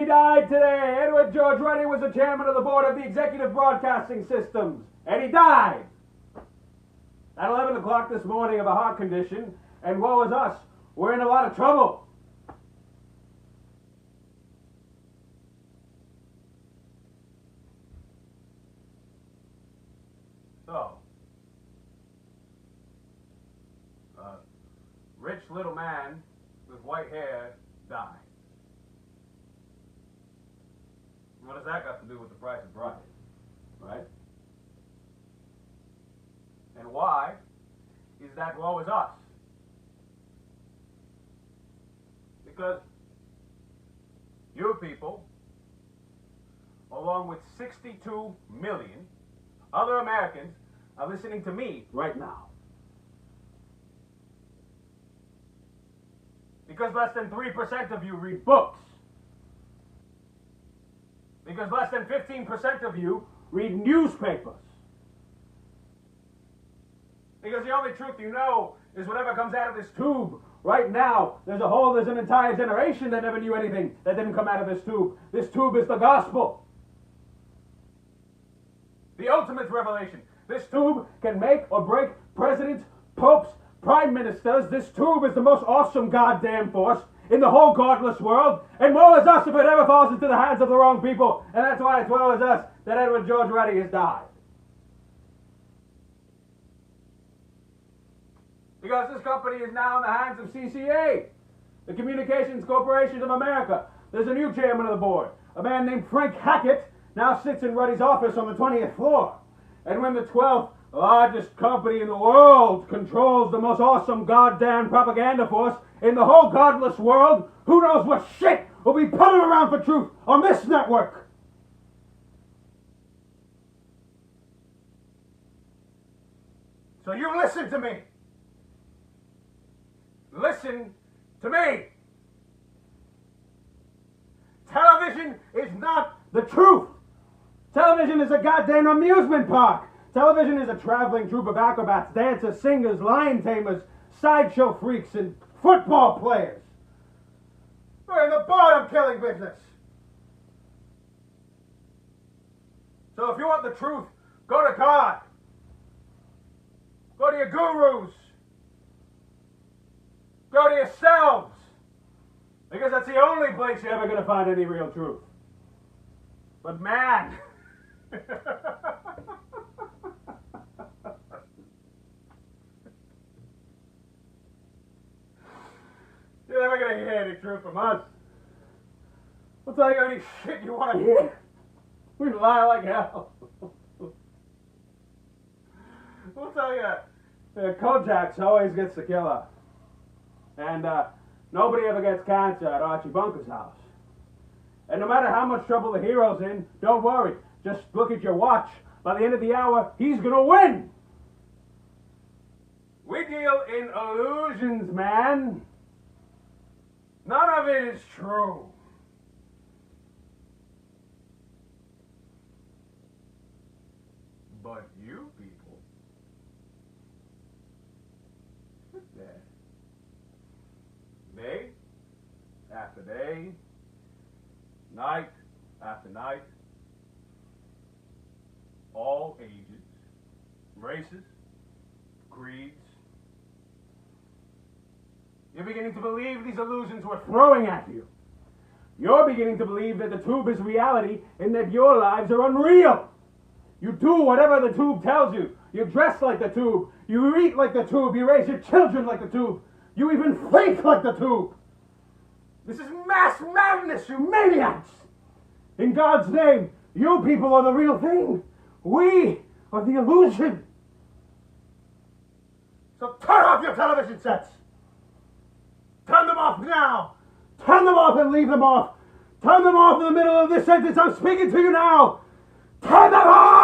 He died today. Edward George Reddy was the chairman of the board of the Executive Broadcasting Systems, and he died at 11 o'clock this morning of a heart condition, and woe is us. We're in a lot of trouble. So, rich little man with white hair died. What does that got to do with the price of bride? Right? And why is that woe is us? Because you people, along with 62 million other Americans, are listening to me right now. Because less than 3% of you read books. Because less than 15% of you read newspapers. Because the only truth you know is whatever comes out of this tube. Right now, there's an entire generation that never knew anything that didn't come out of this tube. This tube is the gospel. The ultimate revelation. This tube can make or break presidents, popes, prime ministers. This tube is the most awesome goddamn force in the whole godless world. And woe is us if it ever falls into the hands of the wrong people. And that's why it's woe is us that Edward George Reddy has died. Because this company is now in the hands of CCA, the Communications Corporation of America. There's a new chairman of the board. A man named Frank Hackett now sits in Ruddy's office on the 20th floor. And when the 12th largest company in the world controls the most awesome goddamn propaganda force in the whole godless world, who knows what shit will be putting around for truth on this network? So you listen to me. Listen to me. Television is not the truth. Television is a goddamn amusement park. Television is a traveling troupe of acrobats, dancers, singers, lion tamers, sideshow freaks, and football players. We're in the bottom killing business. So if you want the truth, go to God. Go to your gurus. Go to yourselves. Because that's the only place you're ever going to find any real truth. But man... You're never going to hear any truth from us. We'll tell you any shit you want to hear. We lie like hell. We'll tell you Kojak's always gets the killer. And nobody ever gets cancer at Archie Bunker's house. And no matter how much trouble the hero's in, don't worry. Just look at your watch. By the end of the hour, he's going to win. We deal in illusions, man. None of it is true. But you people sit there. Day after day, night after night, all ages, races, creeds. You're beginning to believe these illusions we're throwing at you. You're beginning to believe that the tube is reality and that your lives are unreal. You do whatever the tube tells you. You dress like the tube. You eat like the tube. You raise your children like the tube. You even think like the tube. This is mass madness, you maniacs! In God's name, you people are the real thing. We are the illusion. So turn off your television sets. Turn them off now. Turn them off and leave them off. Turn them off in the middle of this sentence. I'm speaking to you now. Turn them off!